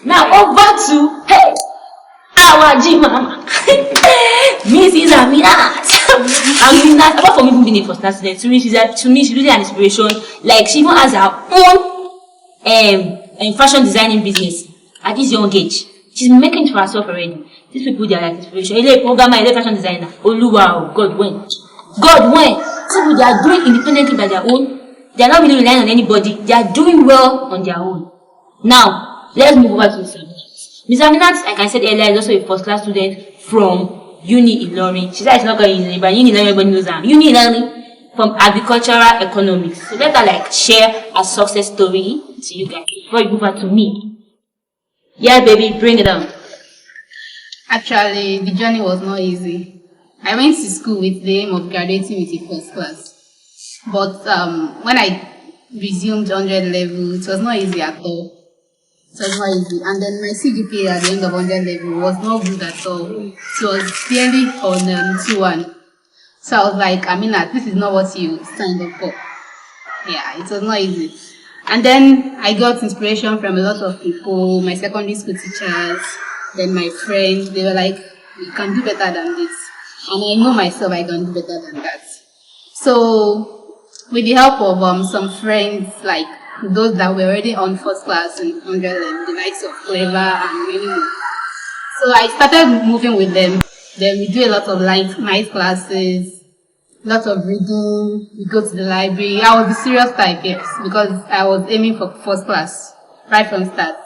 Now over to our G mama, Mrs. Aminat. Aminat, apart from even being a first class student, to me she's really an inspiration. Like she even has her own fashion designing business at this young age. She's making it for herself already. These people, they are like inspiration. Ele programmer, ele fashion designer. Oluwa, God when. People, they are doing independently by their own. They are not really relying on anybody. They are doing well on their own. Now, let's move over to Miss Aminat. Miss Aminat, like I said earlier, is also a first class student from Uni Ilorin. She said it's not going to but Uni Ilorin, everybody knows her. Uni Ilorin from agricultural economics. So let her share a success story to you guys before you move on to me. Yeah, baby, bring it on. Actually, the journey was not easy. I went to school with the aim of graduating with a first class. But when I resumed 100 level, it was not easy at all. It was not easy. And then my CGPA at the end of 100 level was not good at all. It was barely on 2-1. So I was like, Aminat, this is not what you signed up for. Yeah, it was not easy. And then I got inspiration from a lot of people, my secondary school teachers, then my friends. They were like, you can do better than this. And I know myself I can do better than that. So with the help of some friends, like those that were already on first class in 100 and the likes of Clever and many more. So I started moving with them. Then we do a lot of night classes, lots of reading, we go to the library. I was the serious type, yes, because I was aiming for first class right from start.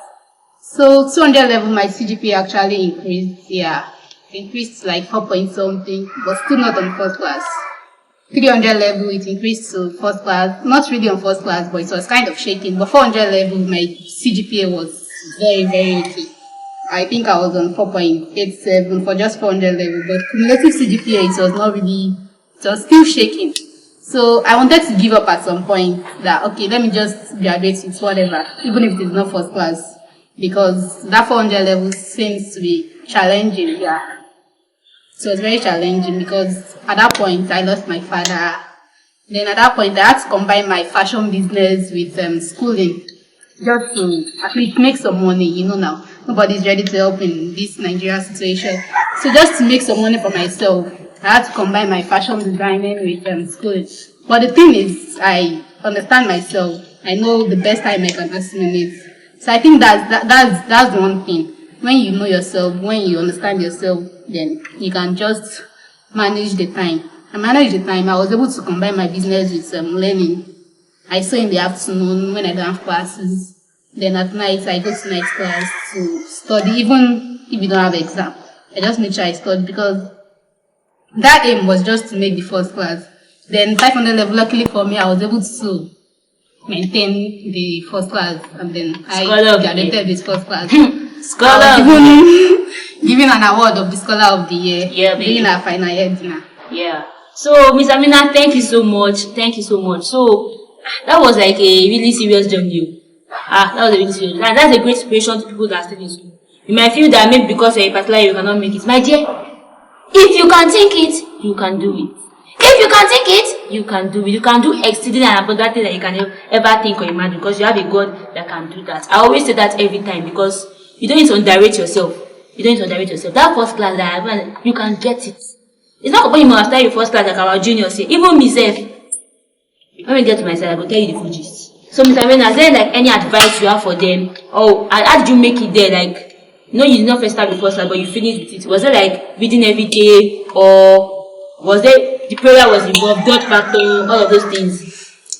So 200 level, my CGPA actually increased, yeah. It increased to like 4 point something, but still not on first class. 300 level, it increased to first class, not really on first class, but it was kind of shaking. But 400 level, my CGPA was very, very okay. I think I was on 4.87 for just 400 level, but cumulative CGPA, it was not really, it was still shaking. So I wanted to give up at some point that, okay, let me just graduate with whatever, even if it is not first class, because that 400 level seems to be challenging, yeah. So it was very challenging because at that point I lost my father. Then at that point I had to combine my fashion business with schooling just to at least make some money, you know now. Nobody's ready to help in this Nigeria situation. So just to make some money for myself, I had to combine my fashion designing with schooling. But the thing is, I understand myself. I know the best time I can assimilate. So I think that's one thing. When you know yourself, when you understand yourself, then you can just manage the time. I managed the time. I was able to combine my business with learning. I sew in the afternoon when I don't have classes. Then at night, I go to night class to study, even if you don't have exam. I just make sure I study because that aim was just to make the first class. Then 500 level, luckily for me, I was able to maintain the first class, and then I graduated with first class. Scholar given an award of the Scholar of the Year. Yeah, baby. During our final year dinner. Yeah. So, Miss Amina, thank you so much. Thank you so much. So, that was like a really serious journey. That was a really serious. That's a great inspiration to people that are still in school. You might feel that maybe because you're a particular you cannot make it. My dear, if you can think it, you can do it. If you can think it, you can do it. You can do exceeding and abundantly that you can ever think or imagine because you have a God that can do that. I always say that every time because you don't need to underrate yourself. You don't need to underrate yourself. That first class that I have, you can get it. It's not about you after your first class like our juniors say. Even myself, when we get to myself, I will tell you the full gist. So, Mr. Amina, is there like any advice you have for them? Or how did you make it there? Like, you did not first start the first class, but you finished with it. Was it like reading every day? Or was there the prayer was involved, dot factor, all of those things?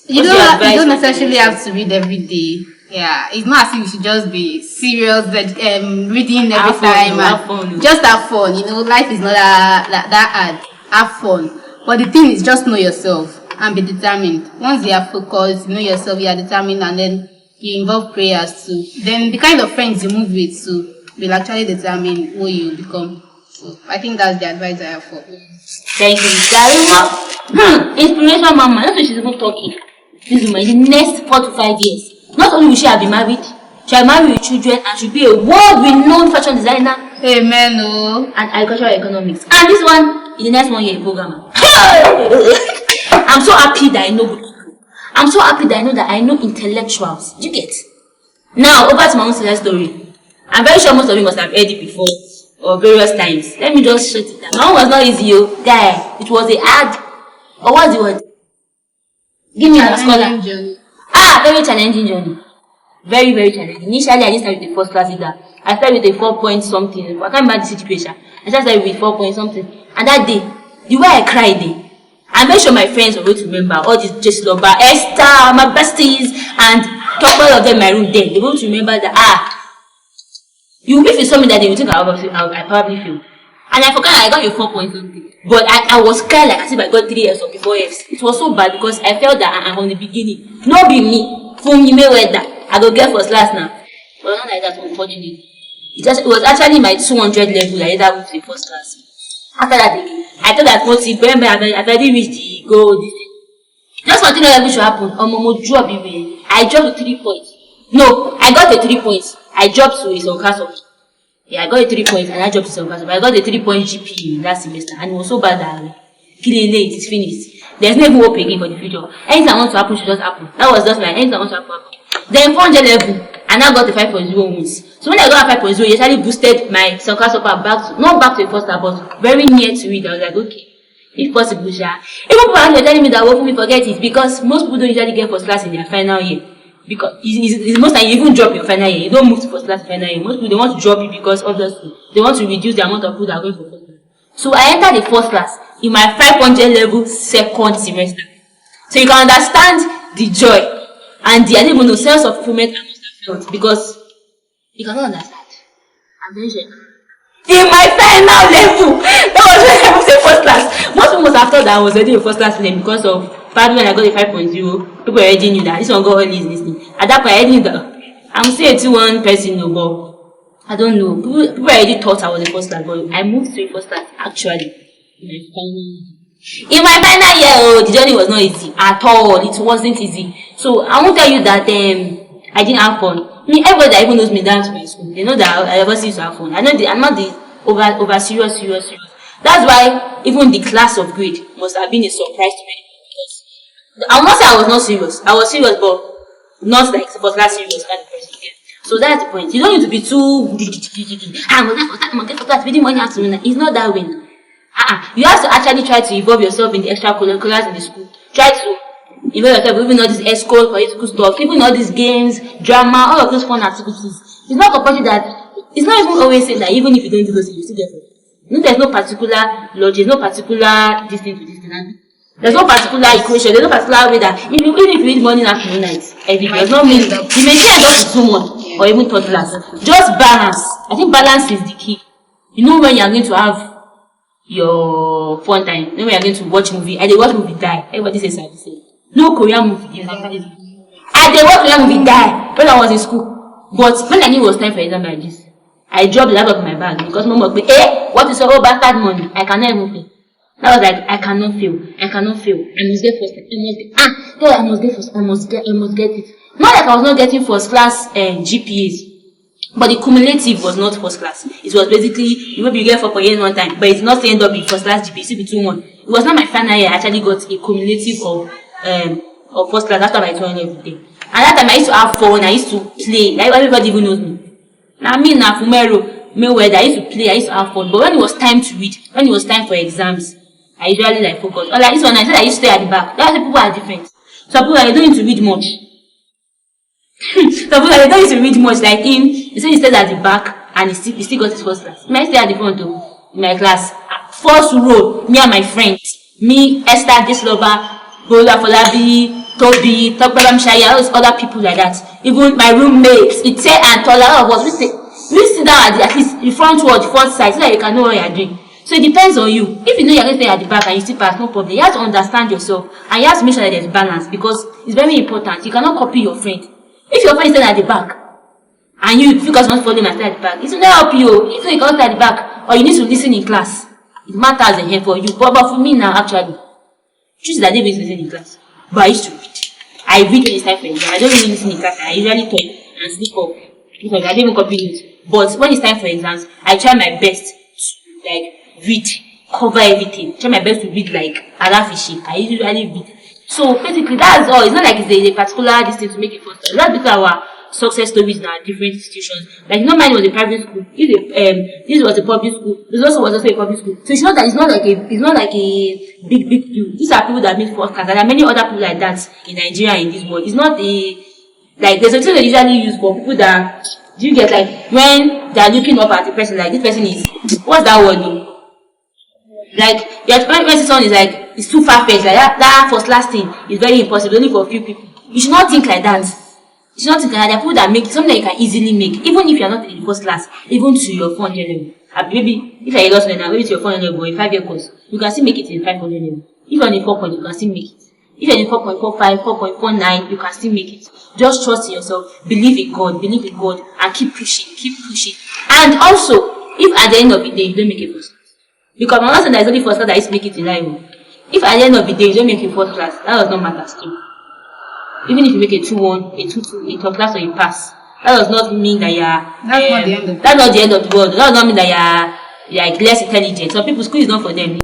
You don't necessarily have to read every day. Yeah, it's not as if you should just be serious, reading every time. Have fun. Just have fun. Life is not that hard. Have fun. But the thing is, just know yourself and be determined. Once you are focused, you know yourself, you are determined, and then you involve prayers too. Then the kind of friends you move with too will actually determine who you become. So I think that's the advice I have for you. Thank you, Mr. Inspiration mama. That's what she's even talking. This woman in the next 4 to 5 years. Not only will she have been married, she will marry with children and she'll be a world-renowned fashion designer. Amen, oh. And agricultural economics. And this one, in the next 1 year, a programmer. I'm so happy that I know good people. I'm so happy that I know intellectuals. Do you get? Now, over to my own story. I'm very sure most of you must have heard it before or various times. Let me just shut it down. My own was not easy, guy. It was a hard, or what's the word? Give me a scholar. Journey. Very challenging journey. Very, very challenging. Initially, I didn't start with the first class either. I started with a 4 point something. I can't remember the situation. I just started with 4 point something. And that day, the way I cried there, I made sure my friends were going to remember all these Jesse Loba, Esther, my besties, and talk all of them in my room then. They were going to remember that, you if it's something that they will think I probably feel. And I forgot I got a 4 point something. But I was crying like as if I got 3 F's or before F's. It was so bad because I felt that I'm on the beginning. No be me. From you may wear that. I go get first class now. But not like that, unfortunately. It was actually my 200 level that I either went to the first class. After that again, I thought that most people, I've already reached the goal, this thing. Just one thing that should happen. I dropped to 3 points. No, I got the 3 points. I dropped to his castle. Yeah, I got a 3 points and I dropped to some castle. But I got the 3 point GP in that semester. And it was so bad that killing late, it's finished. There's no hope again for the future. Anything I want to happen should just happen. That was just like anything I want to happen. Then 400 level, and I got the 5.0 wins. So when I got a 5.0, it actually boosted my Sunkas upper back to, not back to the first star, but very near to it. I was like, okay, if possible, even people are telling me that won't me forget it because most people don't usually get first class in their final year. Because it's most time you even drop your final year, you don't move to first class final year. Most people they want to drop it because obviously they want to reduce the amount of people that are going for first class. So I entered the first class in my 500 level second semester. So you can understand the joy and the I don't even know sense of fulfillment I must have felt because you cannot understand. I'm very sure. In my final level, that was when I was in first class. Most people must have thought that I was already in first class name because of probably when I got a 5.0, people already knew that this one got all these listening. At that point, I already knew that I'm still a 2-1 person, no, but I don't know. People already thought I was in first class, but I moved to a first class actually. In my final year, the journey was not easy at all. It wasn't easy. So I won't tell you that I didn't have fun. Everybody that even knows me down to my school, they know that I ever used to have fun. I'm not the over serious. That's why even the class of grade must have been a surprise to many people. I'll not say I was not serious. I was serious, but not like first class serious kind of person. Yeah. So that's the point. You don't need to be too. I'm gonna get for class within 1 afternoon. It's not that way. You have to actually try to involve yourself in the extracurriculars in the school. Try to involve yourself even all these escort, political stuff, even all these games, drama, all of those fun activities. It's not compulsory that it's not even always saying that even if you don't do those things, you still get it. You know, there's no particular logic, no particular this thing to this thing. There's no particular equation, there's no particular way that even if you read morning, afternoon, night, every day, does not mean you may say up to 2 months or even third class. Just balance. I think balance is the key. You know when you are going to have your fun time, you know when you are going to watch movie, and they watch movie die. Everybody says I say. No Korean movie. I they watch Korean movie die when I was in school. But when I knew it was time for exam like this, I dropped the laptop in my bag because mom was like, what is all bastard money? I cannot even pay. I was like, I cannot fail. I must get first. I must get first. I must get it. Not like I was not getting first class GPAs. But the cumulative was not first class. It was basically, maybe you get 4.8 one time, but it's not end up in first class GPA, it will be 2-1. It was not my final year, I actually got a cumulative of first class after my 200 every day. And that time I used to have fun, I used to play, like everybody even knows me. Now me, Fumero, Mayweather, I used to play, I used to have fun. But when it was time to read, when it was time for exams, I usually like focus. Or like this one, I said I used to stay at the back. That's why people are different. Some people they don't need to read much. Some people they don't need to read much. Like him, he said he stayed at the back and he still got his first class. He might stay at the front too, in my class. First row, me and my friends. Me, Esther, Dislover, Bola Folabi, Toby, Tokbalam Shaya, all those other people like that. Even my roommates, Ite and Tola, all of us, we sit down at least the front wall, the front side, so that you can know what you are doing. So it depends on you. If you know you're going to stay at the back and you still pass, no problem. You have to understand yourself and you have to make sure that there's balance because it's very important. You cannot copy your friend. If your friend is at the back and you because you want to follow him and stay at the back, it will not help you. If you can't stay at the back or you need to listen in class, it matters in here for you. But for me now, actually, choose that they will listen in class. But I used to read. I read when it's time for exam. I don't really listen in class. I usually talk and sleep up because I don't even copy it. But when it's time for exams, I try my best to read, cover everything. Try my best to read like Alafishi. I usually read. So basically that's all. It's not like it's a particular distance to make it first. That's because our success stories in our different institutions. Like, you know, mine was a private school. This was a public school. This also was also a public school. So it's not that it's not like a big deal. These are people that make first class. And there are many other people like that in Nigeria, in this world. It's not like there's something they usually use for people that, do you get, like, when they're looking up at the person, like, this person is, what's that word though? Like, when someone is like, it's too far-fetched, like that first class thing is very impossible, only for a few people. You should not think like that. You should not think like that. There are people that make something that you can easily make, even if you're not in the first class, even to your 400 level. Maybe, if you're a lost learner, maybe to your 400 level or a 5-year course, you can still make it in 500 level. If you're in a 4 point, you can still make it. If you're in 4.45, 4.49, you can still make it. Just trust in yourself, believe in God, and keep pushing. And also, if at the end of the day you don't make it first, because I'm not saying that it's only first class that is make it in life. If at the end of the day you don't make it first class, that does not matter still. Even if you make a 2-1, a 2-2, a top class or a pass, that does not mean that you are. That's not the end of the world. That does not mean that you are like less intelligent. Some people, school is not for them.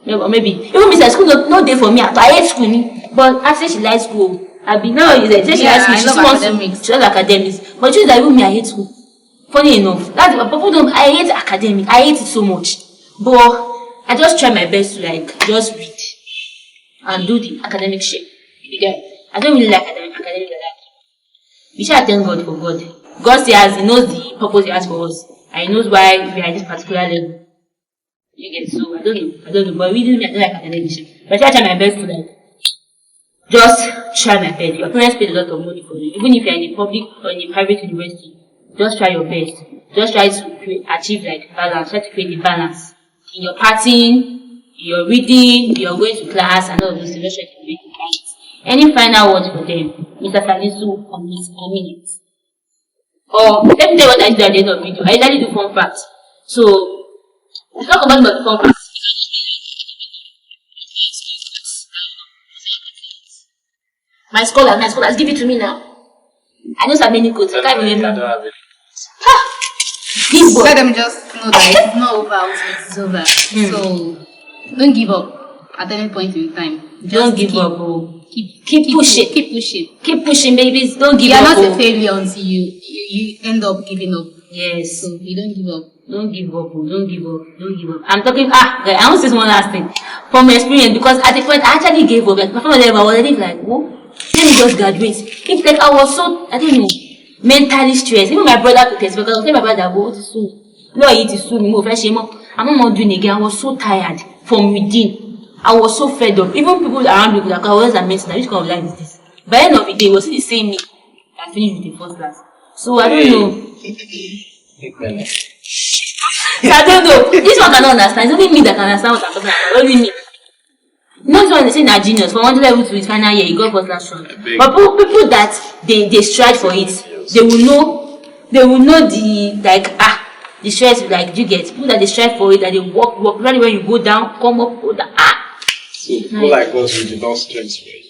Or maybe even Mr. School no day for me. I hate school, but I say she likes school. I be now you say she likes me. She loves academics. But you that even me, I hate school. Funny enough, that's people don't. I hate academic. I hate it so much. But I just try my best to like just read and do the academic shit. Because I don't really like academic like that. We should thank God for God. God says He knows the purpose He has for us, and He knows why we are at this particular level. You get so I don't know, but reading I don't like academic shit. But I try my best to like just try my best. Your parents paid a lot of money for you, even if you're in a public or in a private university. Just try your best. Just try to achieve like balance. Try to create the balance in your partying, your reading, your going to class, and all of those things. Just try to make it balance. Any final words for them, Mr. Salisu or Miss Aminit? Or let me tell you what I do at the end of the video. I usually do fun facts. So let's talk about the fun facts. My scholars, give it to me now. I know so many codes. I can't remember. Let them just know that it's not over until it's over. So don't give up at any point in time. Just don't give up, bro. Keep pushing. Keep pushing, babies. Don't give up. You're not a failure until you end up giving up. Yes. So you don't give up. Don't give up, bro. Don't give up. I'm talking. I want to say one last thing from experience, because at the point I actually gave up. Like my family level, I was already like, oh, let me just graduate. It's like I was so, I don't know, mentally stressed. Even my brother could test, because I was telling my brother, go to school. No, it is soon. I'm not doing again. I was so tired from within. I was so fed up. Even people around me, like, I was amazed. Which kind of life is this? By the end of the day, it was the same me. I finished with the first class. So I don't know. I don't know. This one cannot understand. It's only me that can understand what I'm talking about. Only me. Not one they say they're genius. From 1 level to his final year, he got first class rank. But people that they strive for it, they will know the like the stress, like you get people that they strive for it, that they work really when you go down, come up, go down. So people like us we did not stress for it.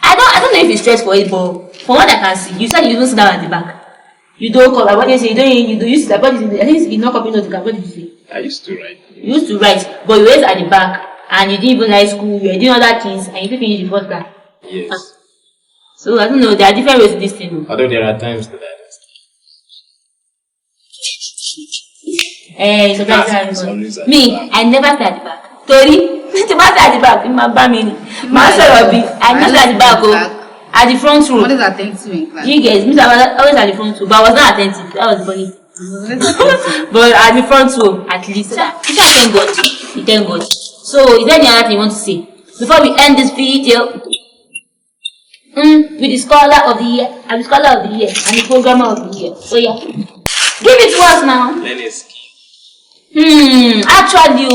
I don't know if you stress for it, but from what I can see, you said you don't sit down at the back. You don't call. What you say? You do use that. I think you're not copying notes. What did you say? I used to write. You used to write, but you were at the back, and you didn't even like school. You were doing other things, and you didn't finish the first class. Yes. So I don't know. There are different ways to this thing. Although there are times that I understand. Me, I never sat at the back. Tori, I never sat at the back in my family. My I never sat at the back. At the front row. What is attentive in class? You guys, I was always at the front row, but I was not attentive. That was funny. But at the front row, at least. Thank God. So, is there any other thing you want to say? Before we end this video, with the scholar of the year, I'm the scholar of the year, and the programmer of the year. So, yeah. Give it to us now. Learn a skill. Actually,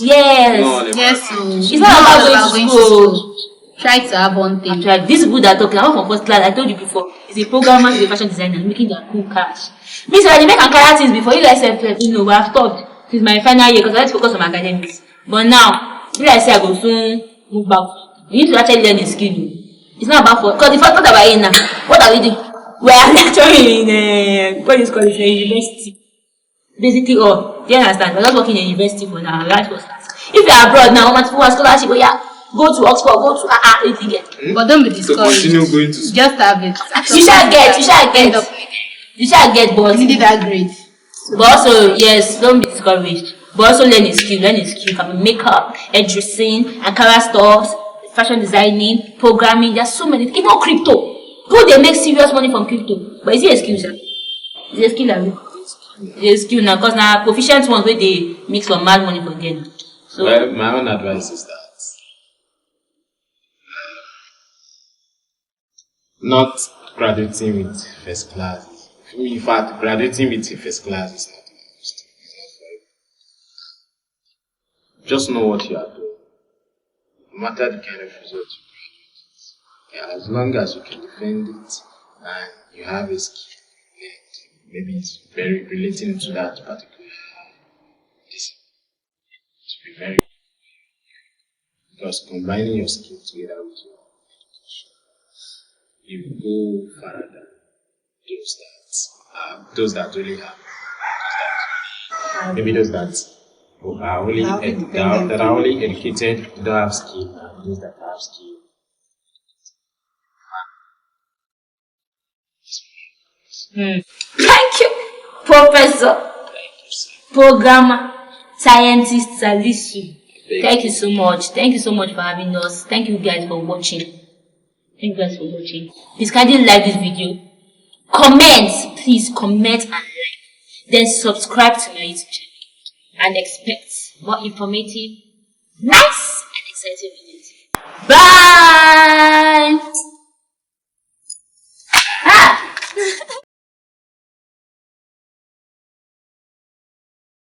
yes. No, yes, so it's not about going to school. Try to have one thing. Actually, this people that talking, I work from first class, I told you before, is a programmer, is a fashion designer, making their cool cash. Means I make Ankara things before you guys said, we have stopped since my final year because I like to focus on my academics. But now, if I say I go soon move back, you need to actually learn a skill. It's not about because the first part about it now, what are we doing? We are lecturing in what is called a university. Basically, do you understand? We're not working in a university for now, right? If you're abroad now, how much for scholarship? Yeah. go to Oxford, go to again. But don't be So discouraged. continue going to school. Just have it. You shall get, but You needed that grade. but also yes, don't be discouraged. But also learn a skill. You can be makeup, hairdressing, Ankara stuff, fashion designing, programming. There's so many. Even crypto. People they make serious money from crypto. But is it a skill, sir? Is it a skill, Abi? It's a skill now, because now proficient ones where they make some mad money for them. So Well, my own advice is that not graduating with first class. In fact, graduating with a first class is not most. It's not for everyone. Just know what you are doing. No matter the kind of result you graduate. Yeah, as long as you can defend it and you have a skill, maybe it's very relating to that particular discipline. To be very, because combining your skill together with your education, you will go further than those that only have, maybe those that are only that are only educated, don't have skill, and those that have skill. thank you, Professor, programmer, scientist, Salisu. Thank you so much. Thank you so much for having us. Thank you guys for watching. Thank you guys for watching. Please kindly like this video. Comment, please comment and like. Then subscribe to my YouTube channel and expect more informative, nice and exciting videos. Bye.